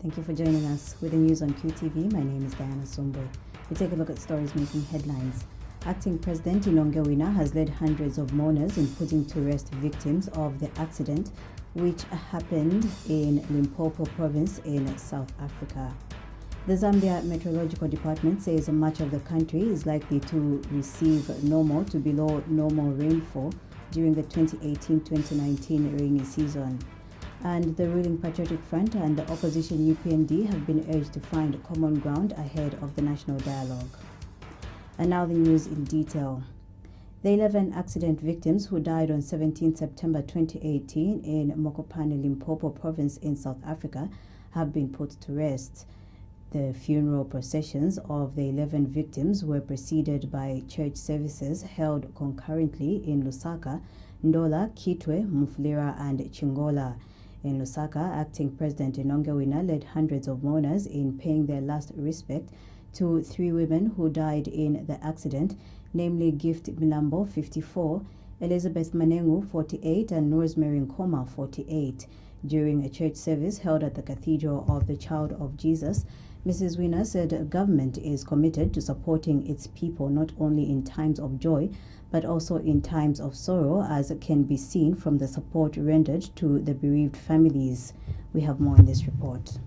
Thank you for joining us with the news on QTV. My name is Diana Sombo. We take a look at stories making headlines. Acting President Inonge Wina has led hundreds of mourners in putting to rest victims of the accident which happened in Limpopo province in South Africa. The Zambia Meteorological Department says much of the country is likely to receive normal to below normal rainfall during the 2018-2019 rainy season. And the ruling Patriotic Front and the opposition UPND have been urged to find common ground ahead of the national dialogue. And now the news in detail. The 11 accident victims who died on 17 September 2018 in Mokopane, Limpopo province in South Africa have been put to rest. The funeral processions of the 11 victims were preceded by church services held concurrently in Lusaka, Ndola, Kitwe, Mufulira and Chingola. In Lusaka, Acting President Inonge Wina led hundreds of mourners in paying their last respect to 3 women who died in the accident, namely Gift Milambo, 54, Elizabeth Manengu, 48, and Rosemary Nkoma, 48. During a church service held at the Cathedral of the Child of Jesus, Mrs. Wina said government is committed to supporting its people not only in times of joy, but also in times of sorrow, as can be seen from the support rendered to the bereaved families. We have more in this report.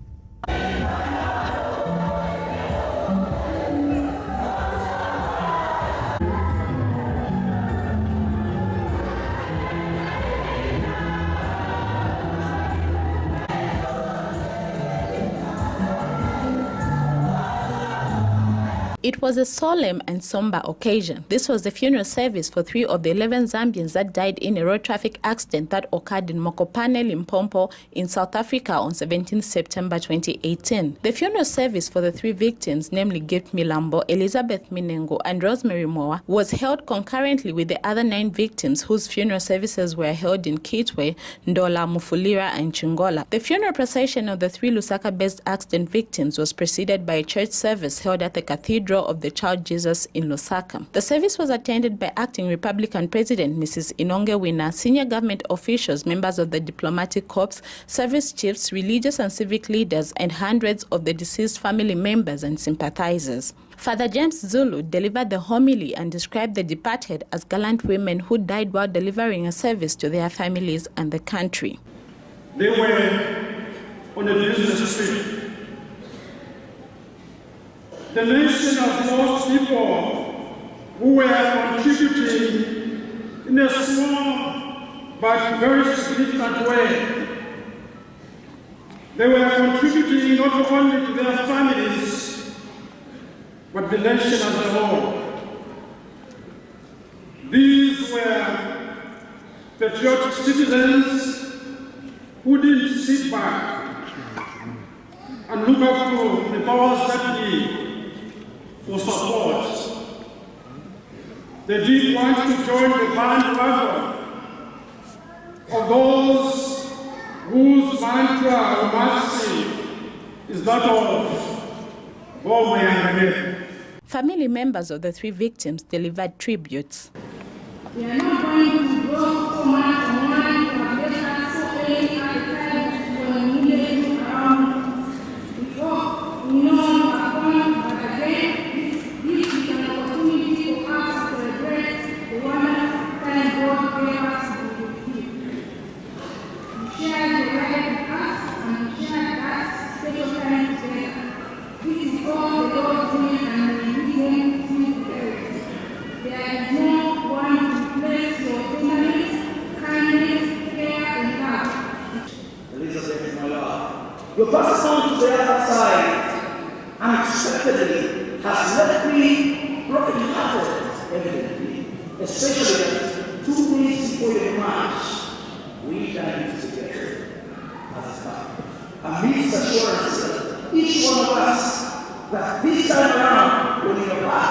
It was a solemn and somber occasion. This was the funeral service for 3 of the 11 Zambians that died in a road traffic accident that occurred in Mokopane, Limpopo in South Africa on 17 September 2018. The funeral service for the 3 victims, namely Gift Milambo, Elizabeth Minengo and Rosemary Moa, was held concurrently with the other 9 victims whose funeral services were held in Kitwe, Ndola, Mufulira and Chingola. The funeral procession of the 3 Lusaka-based accident victims was preceded by a church service held at the Cathedral of the Child Jesus in Lusaka. The service was attended by Acting Republican President Mrs. Inonge Wina, senior government officials, members of the diplomatic corps, service chiefs, religious and civic leaders, and hundreds of the deceased family members and sympathizers. Father James Zulu delivered the homily and described the departed as gallant women who died while delivering a service to their families and the country. They were on a business trip. The nation has lost people who were contributing in a small but very significant way. They were contributing not only to their families, but the nation as a whole. These were patriotic citizens who didn't sit back and look up to the powers that be for support. They did want to join the bandwagon of those whose mantra or maxim is that of "Home and men." Family members of the 3 victims delivered tributes. We are not going to grow so much on one to get us so early at the time when we needed around. We hope we know upon, but again, this is an opportunity for us to celebrate the wonderful time God gave us to receive. We share the right with us and we share that special time together. This is all the Lord's doing and we need Him to do. There is no one to replace your tenderness, kindness, care, and love. Elizabeth, my love, your passing on to the other side unexpectedly has left me broken-hearted, evidently, especially 2 days before your march. We dined together as a couple, amidst assurance that each one of us that this time around, when we are back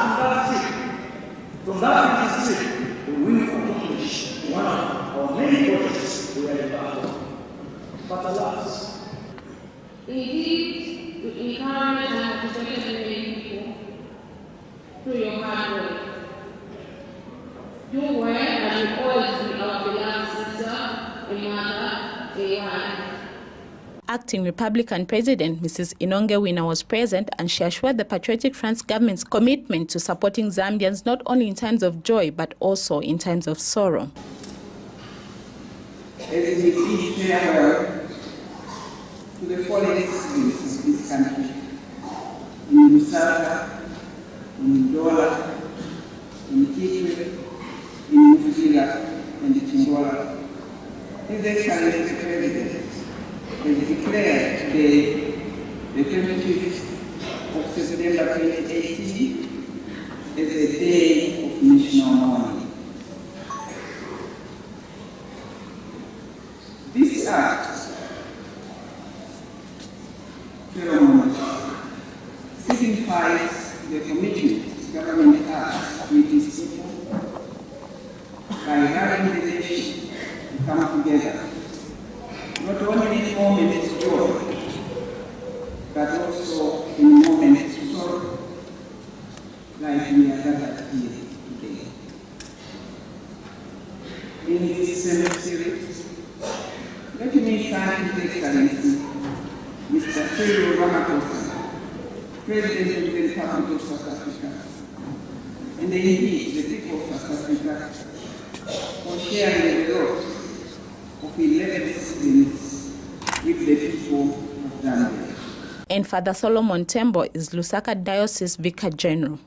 from that trip, we will accomplish one of our many projects we are embarked on. But alas, Indeed, to encourage and motivate many people through your hard work. You were and will always be our beloved sister, a mother, a wife. acting Republican President, Mrs. Inongewina, was present, and she assured the Patriotic Front's government's commitment to supporting Zambians not only in times of joy but also in times of sorrow. As we bid farewell to the fallen citizens of this country, in Lusaka, in Ndola, in Kitwe, in Mufulira, and Chingola, His Excellency the President has declared today, the 25th of September 2018, as a day of national mourning. This act signifies the commitment government has with its people by rallying the nation to come together, not only in moments of joy, but also in moments of sorrow, like we are gathered here today. In this same spirit, let me thank His Excellency, Mr. Cyril Ramaphosa, President of the Republic of South Africa, and indeed the people of South Africa, for sharing the loss of 11 citizens with the people of Zambia. And Father Solomon Tembo is Lusaka Diocese Vicar General.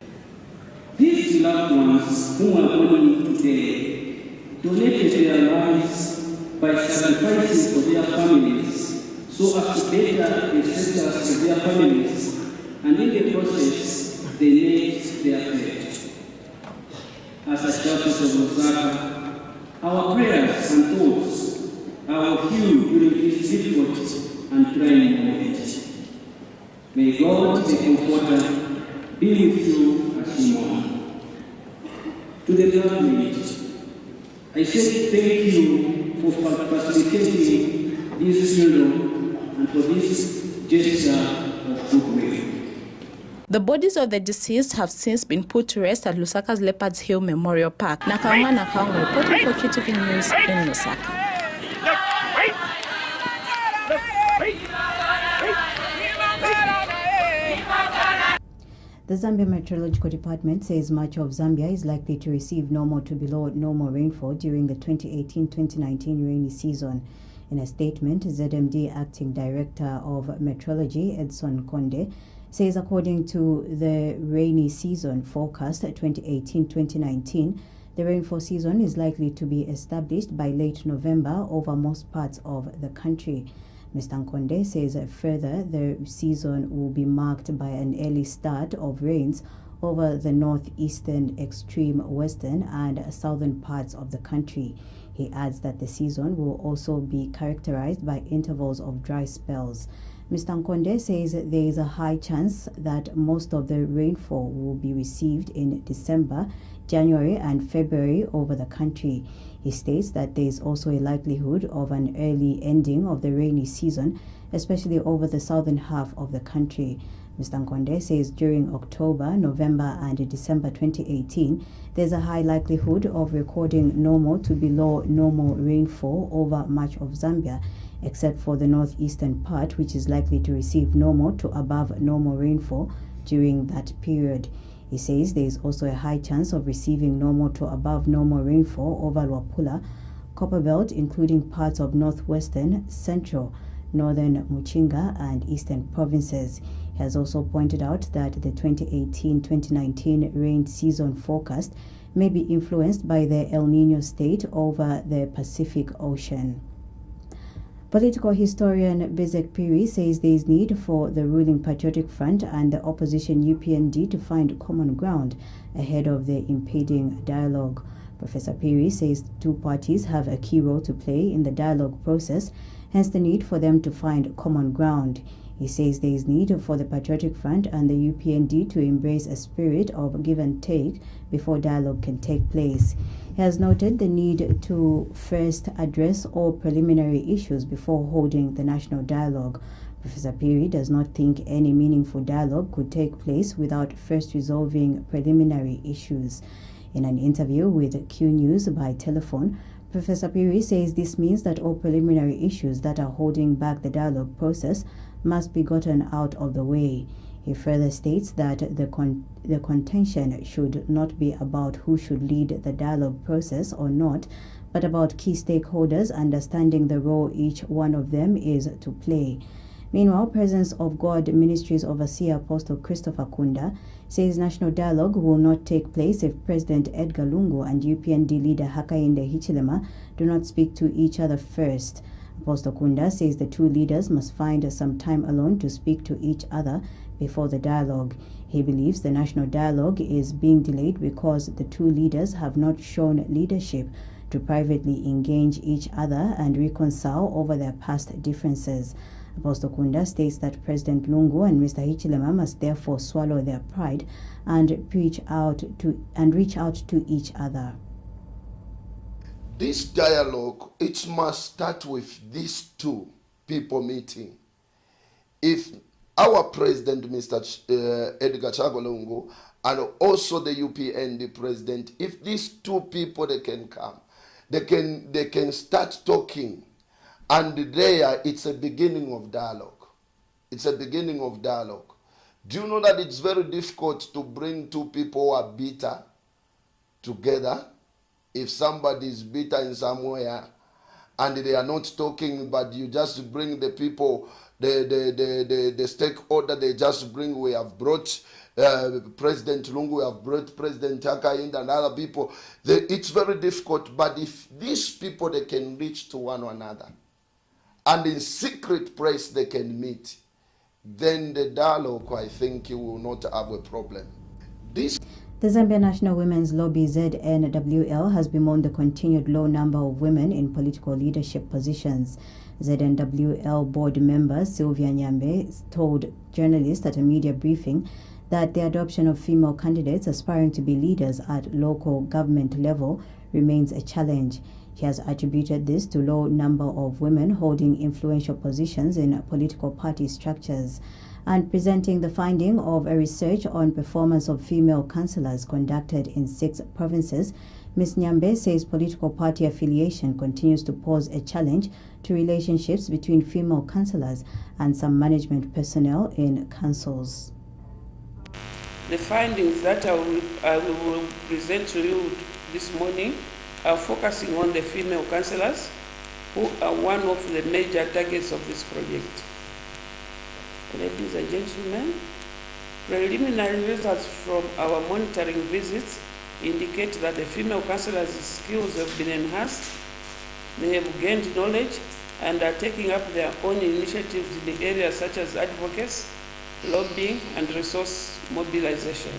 These loved ones who are mourning today donated their lives by sacrificing for their families so as to better the status of their families, and in the process they made their fate. As a Diocese of Lusaka, our prayers and thoughts are with you during this difficult and trying moment. May God, the Comforter, be with you as you mourn. To the government, I say thank you for facilitating this funeral and for this gesture of goodwill. The bodies of the deceased have since been put to rest at Lusaka's Leopards Hill Memorial Park. Nakaunga Nakaunga reporting for QTV News in Lusaka. The Zambia Meteorological Department says much of Zambia is likely to receive normal to below normal rainfall during the 2018-2019 rainy season. In a statement, ZMD Acting Director of Meteorology, Edson Konde, says according to the rainy season forecast 2018-2019, the rainfall season is likely to be established by late November over most parts of the country. Mr. Nkonde says further, the season will be marked by an early start of rains over the northeastern, extreme western and southern parts of the country. He adds that the season will also be characterized by intervals of dry spells. Mr. Nkonde says there is a high chance that most of the rainfall will be received in December, January and February over the country. He states that there is also a likelihood of an early ending of the rainy season, especially over the southern half of the country. Mr. Nkonde says during October, November and December 2018, there's a high likelihood of recording normal to below normal rainfall over much of Zambia, except for the northeastern part, which is likely to receive normal to above normal rainfall during that period. He says there is also a high chance of receiving normal to above normal rainfall over Luapula, Copperbelt, including parts of northwestern, central, northern Muchinga and eastern provinces. He has also pointed out that the 2018-2019 rain season forecast may be influenced by the El Niño state over the Pacific Ocean. Political historian Bezek Piri says there is need for the ruling Patriotic Front and the opposition UPND to find common ground ahead of the impending dialogue. Professor Piri says two parties have a key role to play in the dialogue process, hence the need for them to find common ground. He says there is need for the Patriotic Front and the UPND to embrace a spirit of give and take before dialogue can take place. He has noted the need to first address all preliminary issues before holding the national dialogue. Professor Piri does not think any meaningful dialogue could take place without first resolving preliminary issues. In an interview with Q News by telephone, Professor Piri says this means that all preliminary issues that are holding back the dialogue process must be gotten out of the way. He further states that the contention should not be about who should lead the dialogue process or not, but about key stakeholders understanding the role each one of them is to play. Meanwhile, Presence of God Ministries Overseer Apostle Christopher Kunda says national dialogue will not take place if President Edgar Lungu and UPND leader Hakainde Hichilema do not speak to each other first. Apostle Kunda says the two leaders must find some time alone to speak to each other before the dialogue. He believes the national dialogue is being delayed because the two leaders have not shown leadership to privately engage each other and reconcile over their past differences. Apostle Kunda states that President Lungu and Mr. Hichilema must therefore swallow their pride and reach out to each other. This dialogue, it must start with these two people meeting. If our president, Mr. Edgar Chagwa Lungu, and also the UPND president, if these two people, they can come, they can start talking, and there it's a beginning of dialogue. It's a beginning of dialogue. Do you know that it's very difficult to bring two people who are bitter together? If somebody is bitter in somewhere and they are not talking, but you just bring the people, the stakeholder, they just bring, we have brought President Lungu, we have brought President Hakainde and other people. It's very difficult, but if these people, they can reach to one another and in secret place they can meet, then the dialogue, I think, you will not have a problem. The Zambia National Women's Lobby ZNWL has bemoaned the continued low number of women in political leadership positions. ZNWL board member Sylvia Nyambe told journalists at a media briefing that the adoption of female candidates aspiring to be leaders at local government level remains a challenge. She has attributed this to low number of women holding influential positions in political party structures. And presenting the finding of a research on performance of female councillors conducted in 6 provinces, Ms. Nyambe says political party affiliation continues to pose a challenge to relationships between female councillors and some management personnel in councils. The findings that I will present to you this morning are focusing on the female councillors, who are one of the major targets of this project. Ladies and gentlemen, preliminary results from our monitoring visits indicate that the female councillors' skills have been enhanced, they have gained knowledge, and are taking up their own initiatives in the areas such as advocacy, lobbying, and resource mobilization.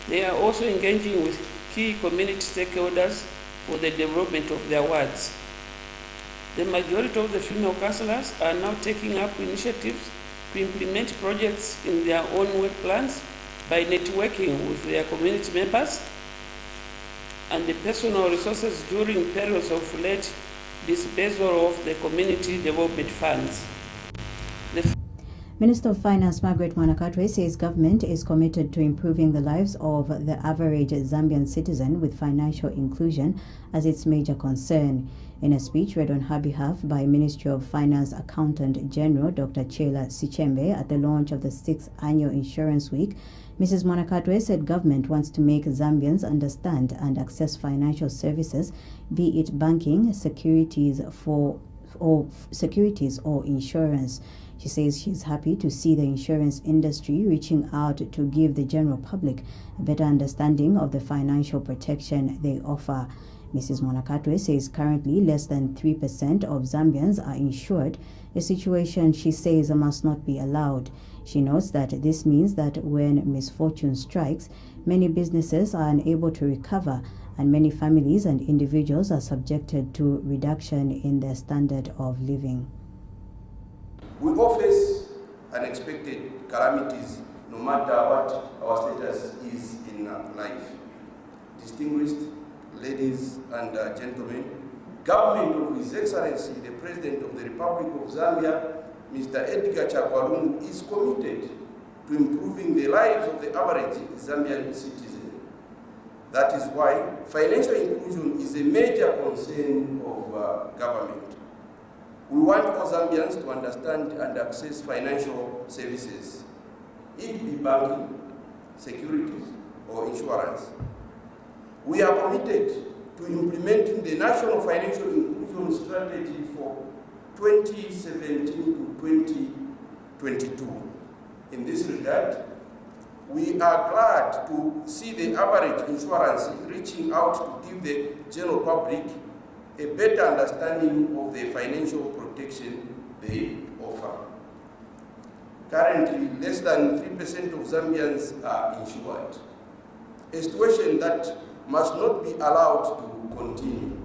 They are also engaging with key community stakeholders for the development of their wards. The majority of the female councillors are now taking up initiatives to implement projects in their own work plans by networking with their community members and the personal resources during periods of late dispersal of the community development funds. Minister of Finance Margaret Mwanakatwe says government is committed to improving the lives of the average Zambian citizen with financial inclusion as its major concern. In a speech read on her behalf by Ministry of Finance Accountant General Dr. Chela Sichembe at the launch of the 6th Annual Insurance Week, Mrs. Mwanakatwe said government wants to make Zambians understand and access financial services, be it banking, securities or insurance. She says she's happy to see the insurance industry reaching out to give the general public a better understanding of the financial protection they offer. Mrs. Mwanakatwe says currently less than 3% of Zambians are insured, a situation she says must not be allowed. She notes that this means that when misfortune strikes, many businesses are unable to recover and many families and individuals are subjected to reduction in their standard of living. We all face unexpected calamities, no matter what our status is in life. Distinguished ladies and gentlemen, government of His Excellency, the President of the Republic of Zambia, Mr. Edgar Chagwa Lungu, is committed to improving the lives of the average Zambian citizen. That is why financial inclusion is a major concern of government. We want all Zambians to understand and access financial services, it be banking, securities, or insurance. We are committed to implementing the National Financial Inclusion Strategy for 2017 to 2022. In this regard, we are glad to see the average insurance reaching out to give the general public a better understanding of the financial protection they offer. Currently, less than 3% of Zambians are insured, a situation that must not be allowed to continue.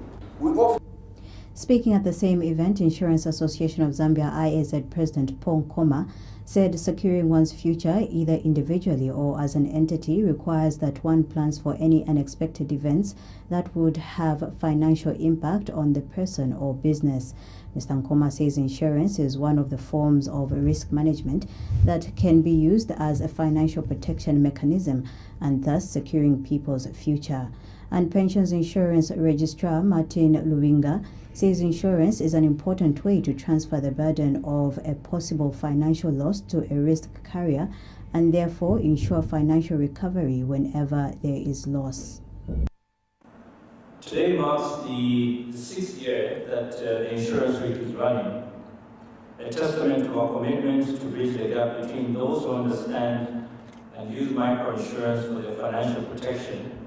Speaking at the same event, Insurance Association of Zambia IAZ President Paul Nkoma said securing one's future, either individually or as an entity, requires that one plans for any unexpected events that would have financial impact on the person or business. Mr. Nkoma says insurance is one of the forms of risk management that can be used as a financial protection mechanism and thus securing people's future. And Pensions Insurance Registrar Martin Luwinga says insurance is an important way to transfer the burden of a possible financial loss to a risk carrier and therefore ensure financial recovery whenever there is loss. Today marks the 6th year that the Insurance Week is running, a testament to our commitment to bridge the gap between those who understand and use microinsurance for their financial protection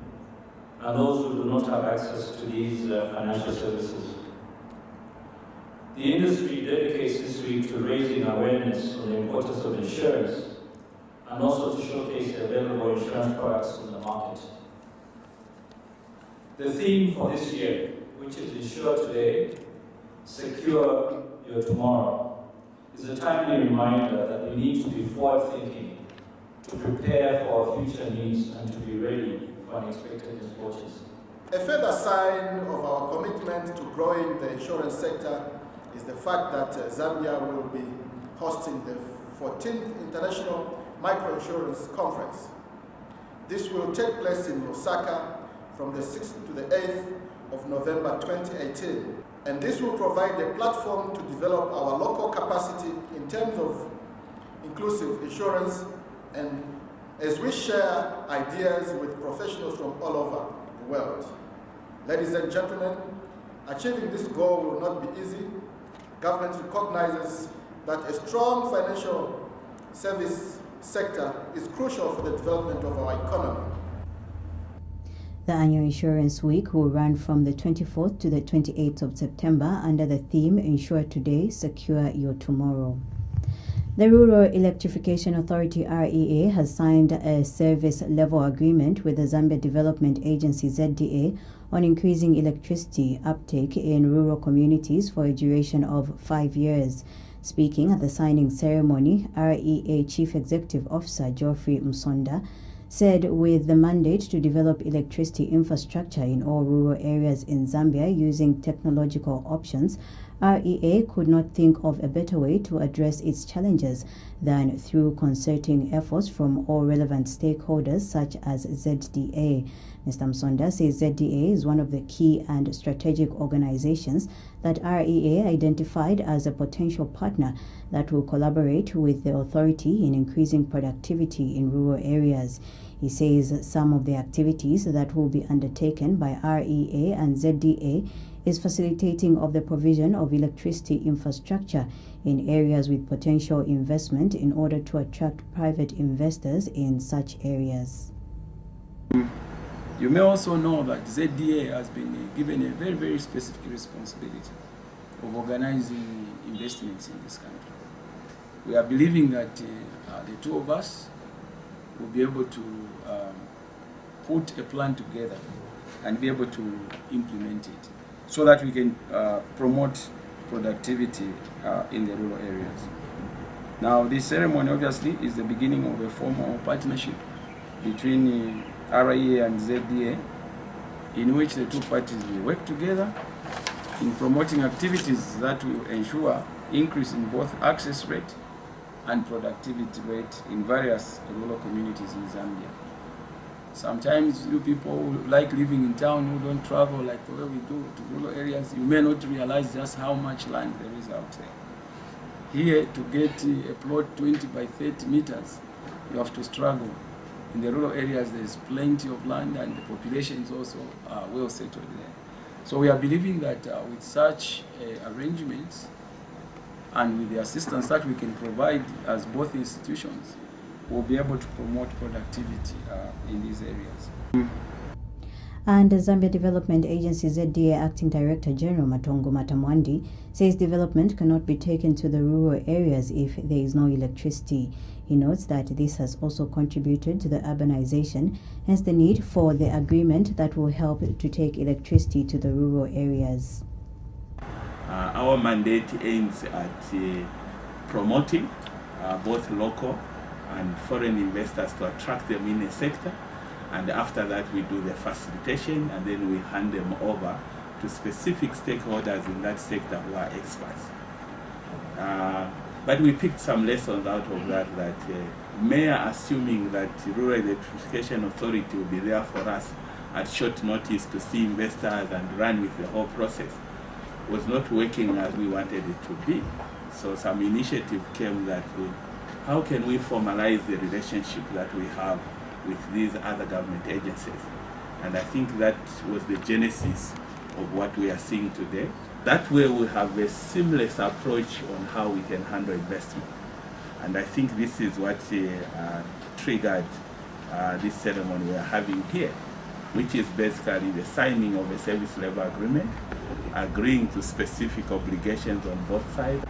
and those who do not have access to these financial services. The industry dedicates this week to raising awareness on the importance of insurance and also to showcase the available insurance products in the market. The theme for this year, which is Insure Today, Secure Your Tomorrow, is a timely reminder that we need to be forward-thinking to prepare for our future needs and to be ready for unexpected misfortunes. A further sign of our commitment to growing the insurance sector is the fact that Zambia will be hosting the 14th International Microinsurance Conference. This will take place in Lusaka from the 6th to the 8th of November 2018. And this will provide a platform to develop our local capacity in terms of inclusive insurance and as we share ideas with professionals from all over the world. Ladies and gentlemen, achieving this goal will not be easy. Government recognizes that a strong financial service sector is crucial for the development of our economy. The annual Insurance Week will run from the 24th to the 28th of September under the theme Insure Today, Secure Your Tomorrow. The Rural Electrification Authority REA has signed a service level agreement with the Zambia Development Agency ZDA on increasing electricity uptake in rural communities for a duration of 5 years. Speaking at the signing ceremony, REA Chief Executive Officer Geoffrey Msonda said with the mandate to develop electricity infrastructure in all rural areas in Zambia using technological options, REA could not think of a better way to address its challenges than through concerting efforts from all relevant stakeholders such as ZDA. Mr. Msonda says ZDA is one of the key and strategic organizations that REA identified as a potential partner that will collaborate with the authority in increasing productivity in rural areas. He says some of the activities that will be undertaken by REA and ZDA is facilitating of the provision of electricity infrastructure in areas with potential investment in order to attract private investors in such areas. You may also know that ZDA has been given a very, very specific responsibility of organizing investments in this country. We are believing that the two of us will be able to put a plan together and be able to implement it so that we can promote productivity in the rural areas. Now, this ceremony obviously is the beginning of a formal partnership between REA and ZDA, in which the two parties will work together in promoting activities that will ensure increase in both access rate and productivity rate in various rural communities in Zambia. Sometimes you people who like living in town, who don't travel like the way we do to rural areas, you may not realize just how much land there is out there. Here, to get a plot 20 by 30 meters, you have to struggle. In the rural areas, there's plenty of land and the population is also well settled there. So we are believing that with such arrangements and with the assistance that we can provide as both institutions, we'll be able to promote productivity in these areas. And the Zambia Development Agency ZDA Acting Director General Matongo Matamwandi says development cannot be taken to the rural areas if there is no electricity. He notes that this has also contributed to the urbanization, hence the need for the agreement that will help to take electricity to the rural areas. Our mandate aims at promoting both local and foreign investors to attract them in a sector, and after that we do the facilitation and then we hand them over to specific stakeholders in that sector who are experts. But we picked some lessons out of that mere assuming that Rural Electrification Authority will be there for us at short notice to see investors and run with the whole process was not working as we wanted it to be. So some initiative came that how can we formalize the relationship that we have with these other government agencies? And I think that was the genesis of what we are seeing today. That way we have a seamless approach on how we can handle investment. And I think this is what triggered this ceremony we are having here, which is basically the signing of a service level agreement, agreeing to specific obligations on both sides.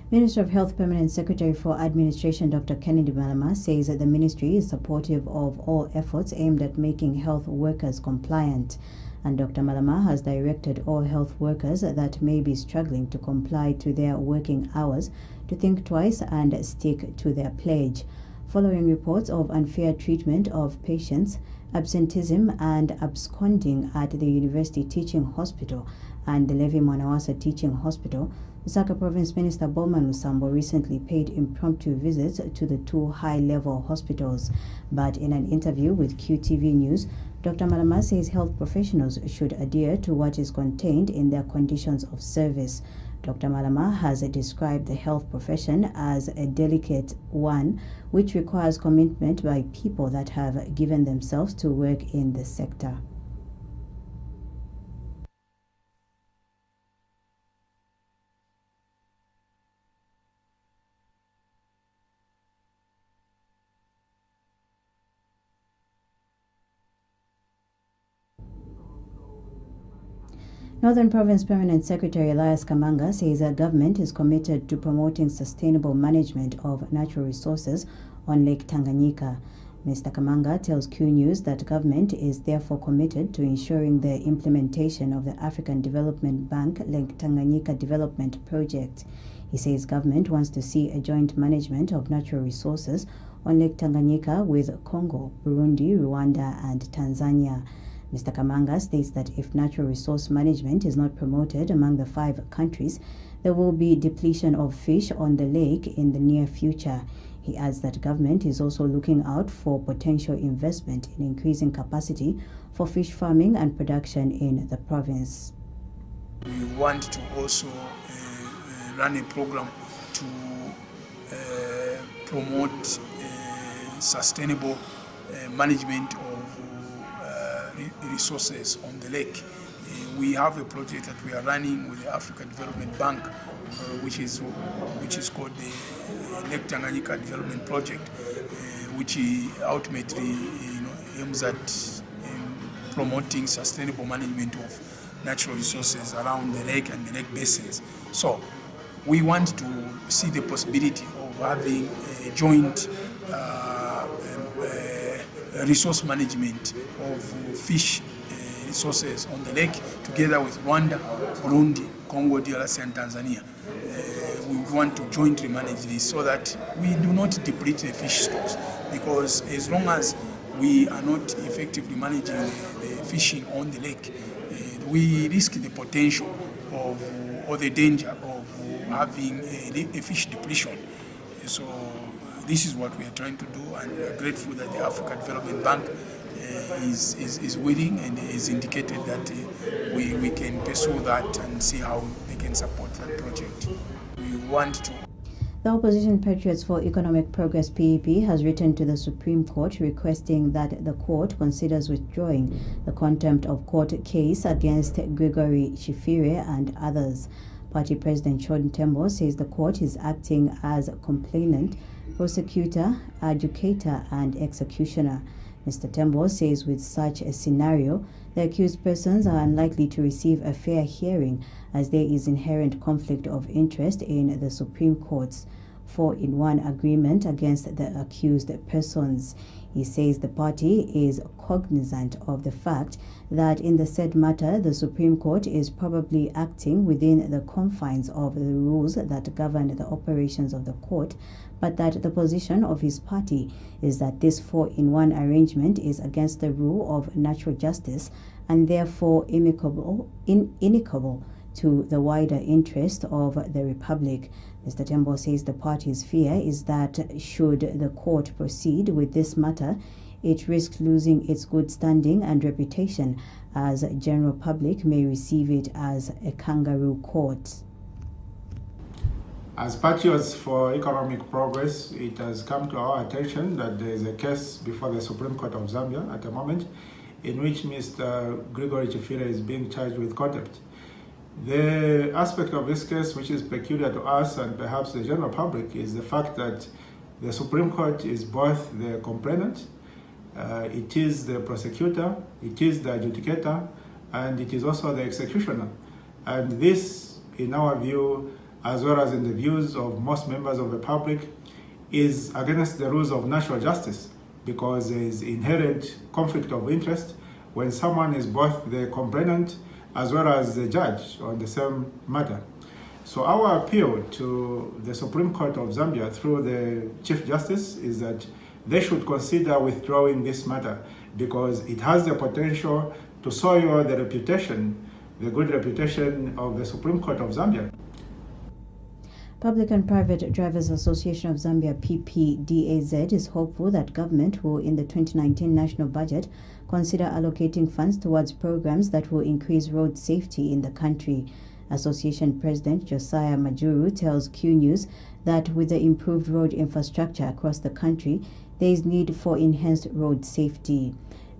Minister of Health Permanent Secretary for Administration Dr. Kennedy Malama says that the ministry is supportive of all efforts aimed at making health workers compliant. And Dr. Malama has directed all health workers that may be struggling to comply to their working hours to think twice and stick to their pledge. Following reports of unfair treatment of patients, absenteeism and absconding at the University Teaching Hospital and the Levi Mwanawasa Teaching Hospital, Lusaka Province Minister Bowman Lusambo recently paid impromptu visits to the two high-level hospitals. But in an interview with QTV News, Dr. Malama says health professionals should adhere to what is contained in their conditions of service. Dr. Malama has described the health profession as a delicate one, which requires commitment by people that have given themselves to work in the sector. Northern Province Permanent Secretary Elias Kamanga says that government is committed to promoting sustainable management of natural resources on Lake Tanganyika. Mr. Kamanga tells Q News that government is therefore committed to ensuring the implementation of the African Development Bank Lake Tanganyika Development Project. He says government wants to see a joint management of natural resources on Lake Tanganyika with Congo, Burundi, Rwanda, and Tanzania. Mr. Kamanga states that if natural resource management is not promoted among the 5 countries, there will be depletion of fish on the lake in the near future. He adds that government is also looking out for potential investment in increasing capacity for fish farming and production in the province. We want to also run a program to promote sustainable management of resources on the lake. We have a project that we are running with the African Development Bank, which is called the Lake Tanganyika Development Project, which ultimately aims at promoting sustainable management of natural resources around the lake and the lake basins. So we want to see the possibility of having a joint resource management of fish resources on the lake together with Rwanda, Burundi, Congo, DRC and Tanzania. We want to jointly manage this so that we do not deplete the fish stocks, because as long as we are not effectively managing the fishing on the lake, we risk the potential of or the danger of having a fish depletion. So this is what we are trying to do, and we are grateful that the African Development Bank is willing and is indicated that we can pursue that and see how they can support that project. We want to. The opposition Patriots for Economic Progress PEP has written to the Supreme Court requesting that the court considers withdrawing the contempt of court case against Gregory Chifire and others. Party President Sean Tembo says the court is acting as complainant, prosecutor, adjudicator and executioner. Mr. Tembo says with such a scenario, the accused persons are unlikely to receive a fair hearing as there is inherent conflict of interest in the Supreme Court's 4-in-1 agreement against the accused persons. He says the party is cognizant of the fact that in the said matter, the Supreme Court is probably acting within the confines of the rules that govern the operations of the court, but that the position of his party is that this 4-in-1 arrangement is against the rule of natural justice and therefore inimical to the wider interest of the Republic. Mr. Tembo says the party's fear is that should the court proceed with this matter, it risks losing its good standing and reputation, as general public may receive it as a kangaroo court. As Patriots for Economic Progress, it has come to our attention that there is a case before the Supreme Court of Zambia at the moment in which Mr. Gregory Chifire is being charged with contempt. The aspect of this case which is peculiar to us and perhaps the general public is the fact that the Supreme Court is both the complainant, it is the prosecutor, it is the adjudicator, and it is also the executioner. And this, in our view, as well as in the views of most members of the public, is against the rules of natural justice, because there is inherent conflict of interest when someone is both the complainant as well as the judge on the same matter. So our appeal to the Supreme Court of Zambia through the Chief Justice is that they should consider withdrawing this matter because it has the potential to soil the reputation, the good reputation of the Supreme Court of Zambia. Public and Private Drivers Association of Zambia PPDAZ is hopeful that government will, in the 2019 national budget, consider allocating funds towards programs that will increase road safety in the country. Association President Josiah Majuru tells Q News that with the improved road infrastructure across the country, there is need for enhanced road safety.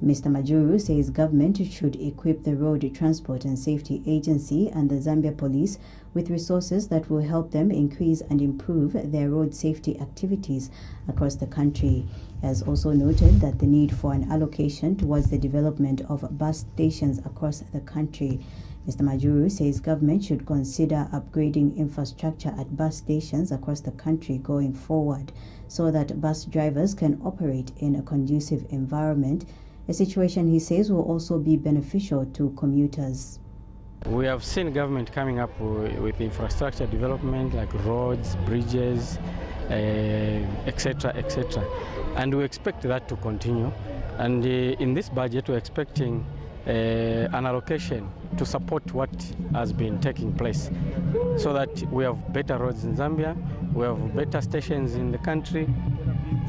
Mr. Majuru says government should equip the Road Transport and Safety Agency and the Zambia Police with resources that will help them increase and improve their road safety activities across the country. He has also noted that the need for an allocation towards the development of bus stations across the country. Mr. Majuru says government should consider upgrading infrastructure at bus stations across the country going forward so that bus drivers can operate in a conducive environment, a situation he says will also be beneficial to commuters. We have seen government coming up with infrastructure development like roads, bridges, etc., etc. And we expect that to continue. And in this budget, we're expecting an allocation to support what has been taking place so that we have better roads in Zambia, we have better stations in the country,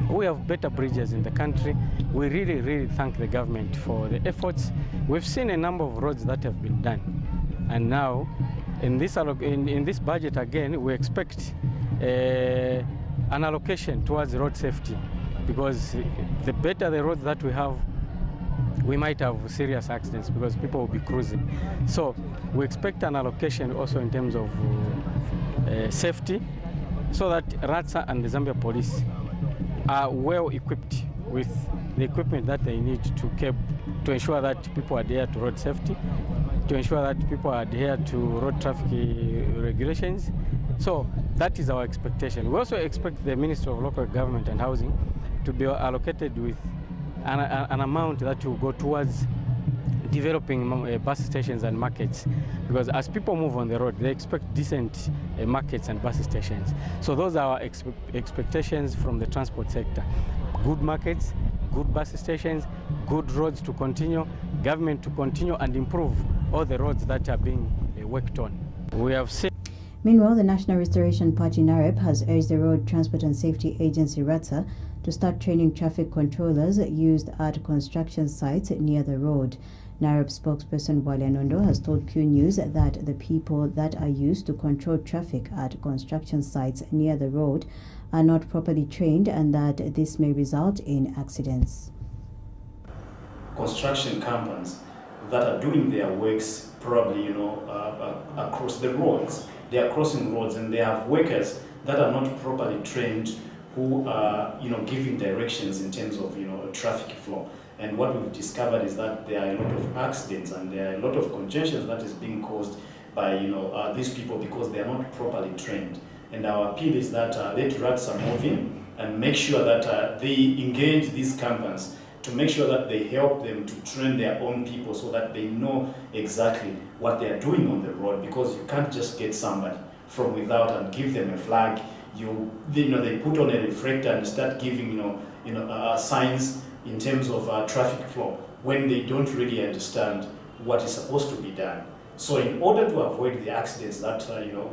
we have better bridges in the country. We really thank the government for the efforts. We've seen a number of roads that have been done. And now, in this budget again, we expect an allocation towards road safety, because the better the roads that we have, we might have serious accidents because people will be cruising. So we expect an allocation also in terms of safety, so that RATSA and the Zambia Police are well equipped with the equipment that they need to ensure that people adhere to road safety, to ensure that people adhere to road traffic regulations. So that is our expectation. We also expect the Ministry of Local Government and Housing to be allocated with an amount that will go towards developing bus stations and markets, because as people move on the road, they expect decent markets and bus stations. So those are our expectations from the transport sector. Good markets, good bus stations, good roads to continue, government to continue and improve all the roads that are being worked on. We have seen Meanwhile, the National Restoration Party NAREP has urged the Road Transport and Safety Agency RATSA to start training traffic controllers used at construction sites near the road. NAREP spokesperson Bwalya Nondo has told Q News that the people that are used to control traffic at construction sites near the road are not properly trained and that this may result in accidents. Construction companies that are doing their works probably, across the roads. They are crossing roads and they have workers that are not properly trained who are, giving directions in terms of, traffic flow. And what we've discovered is that there are a lot of accidents and there are a lot of congestion that is being caused by, these people because they are not properly trained. And our appeal is that let RATSA move in and make sure that they engage these companies to make sure that they help them to train their own people so that they know exactly what they are doing on the road, because you can't just get somebody from without and give them a flag. They put on a reflector and start giving signs in terms of traffic flow when they don't really understand what is supposed to be done. So in order to avoid the accidents that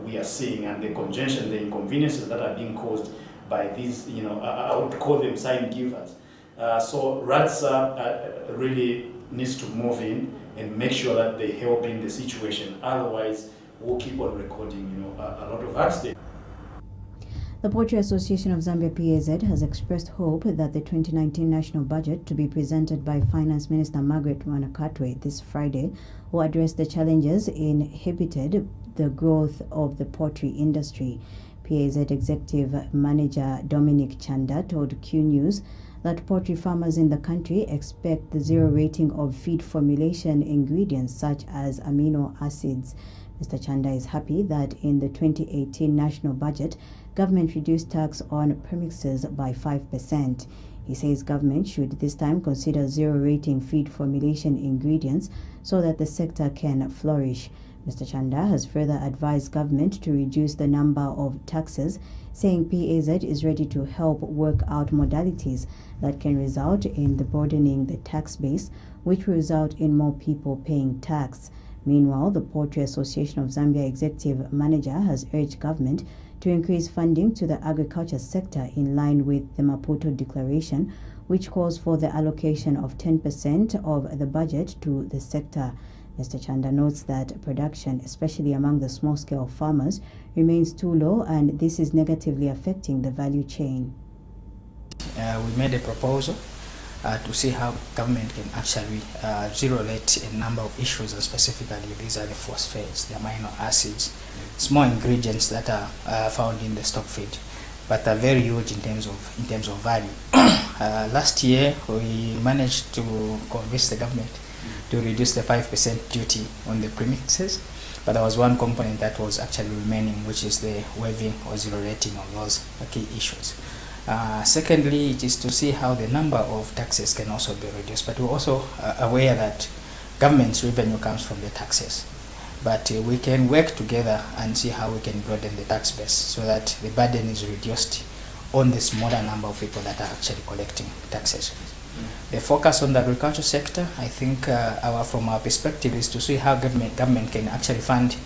we are seeing and the congestion, the inconveniences that are being caused by these, I would call them sign givers. So RATSA really needs to move in and make sure that they help in the situation. Otherwise, we'll keep on recording, a lot of accidents. The Poultry Association of Zambia PAZ has expressed hope that the 2019 national budget to be presented by Finance Minister Margaret Mwanakatwe this Friday will address the challenges inhibited the growth of the poultry industry. PAZ Executive Manager Dominic Chanda told Q News that poultry farmers in the country expect the zero rating of feed formulation ingredients such as amino acids. Mr. Chanda is happy that in the 2018 national budget, government reduced tax on premixes by 5%. He says government should this time consider zero rating feed formulation ingredients so that the sector can flourish. Mr. Chanda has further advised government to reduce the number of taxes, saying PAZ is ready to help work out modalities that can result in the broadening the tax base, which will result in more people paying tax. Meanwhile, the Poultry Association of Zambia Executive Manager has urged government to increase funding to the agriculture sector in line with the Maputo Declaration, which calls for the allocation of 10% of the budget to the sector. Mr. Chanda notes that production, especially among the small-scale farmers, remains too low, and this is negatively affecting the value chain. We made a proposal to see how government can actually zero-rate a number of issues, and specifically these are the phosphates, the amino acids, small ingredients that are found in the stock feed, but are very huge in terms of value. Last year, we managed to convince the government to reduce the 5% duty on the premixes, but there was one component that was actually remaining, which is the waiving or zero rating of those key issues. Secondly, it is to see how the number of taxes can also be reduced, but we're also aware that government's revenue comes from the taxes. But we can work together and see how we can broaden the tax base so that the burden is reduced on the smaller number of people that are actually collecting taxes. The focus on the agriculture sector, I think from our perspective, is to see how government can actually fund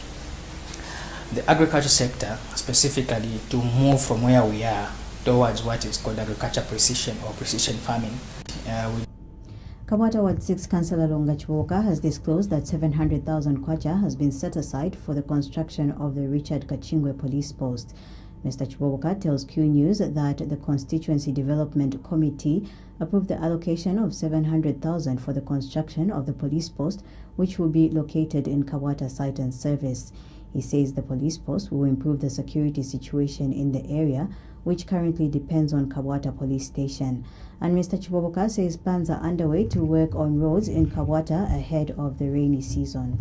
the agriculture sector specifically to move from where we are towards what is called agriculture precision or precision farming. Kabata Ward 6 Councillor Longa Chiwoka has disclosed that 700,000 kwacha has been set aside for the construction of the Richard Kachingwe police post. Mr. Chiwoka tells Q News that the Constituency Development Committee approved the allocation of 700,000 for the construction of the police post, which will be located in Kawata Site and Service. He says the police post will improve the security situation in the area, which currently depends on Kawata Police Station. And Mr. Chiwoka says plans are underway to work on roads in Kawata ahead of the rainy season.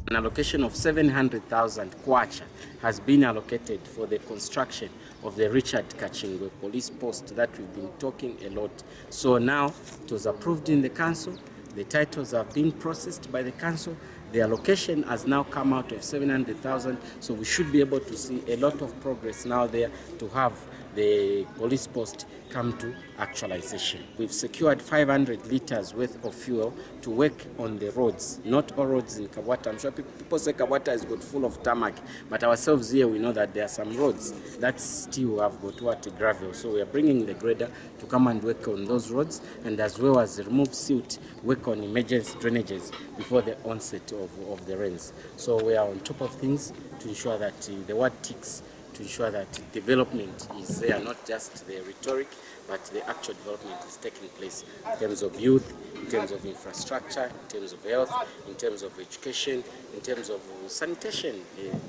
An allocation of 700,000 kwacha has been allocated for the construction of the Richard Kachingwe police post that we've been talking a lot. So now it was approved in the council, the titles have been processed by the council, the allocation has now come out of 700,000, so we should be able to see a lot of progress now there to have the police post come to actualization. We've secured 500 liters worth of fuel to work on the roads. Not all roads in Kabwata. I'm sure people say Kabwata is got full of tarmac, but ourselves here, we know that there are some roads that still have got what, gravel. So we are bringing the grader to come and work on those roads, and as well as remove silt, work on emergency drainages before the onset of the rains. So we are on top of things to ensure that the word ticks, to ensure that development is there, not just the rhetoric, but the actual development is taking place in terms of youth, in terms of infrastructure, in terms of health, in terms of education, in terms of sanitation.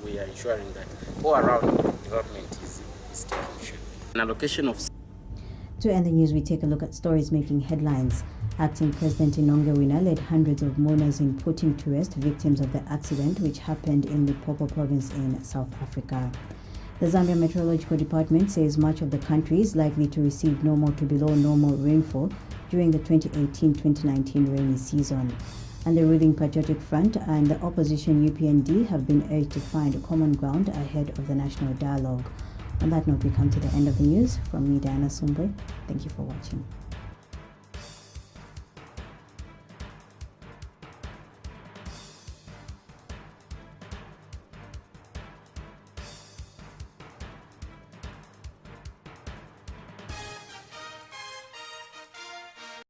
We are ensuring that all around development is taking shape. An allocation of... To end the news, we take a look at stories making headlines. Acting President Inongewina led hundreds of mourners in putting to rest victims of the accident which happened in Limpopo province in South Africa. The Zambia Meteorological Department says much of the country is likely to receive normal to below normal rainfall during the 2018-2019 rainy season. And the ruling Patriotic Front and the opposition UPND have been urged to find common ground ahead of the national dialogue. On that note, we come to the end of the news. From me, Diana Sumbe. Thank you for watching.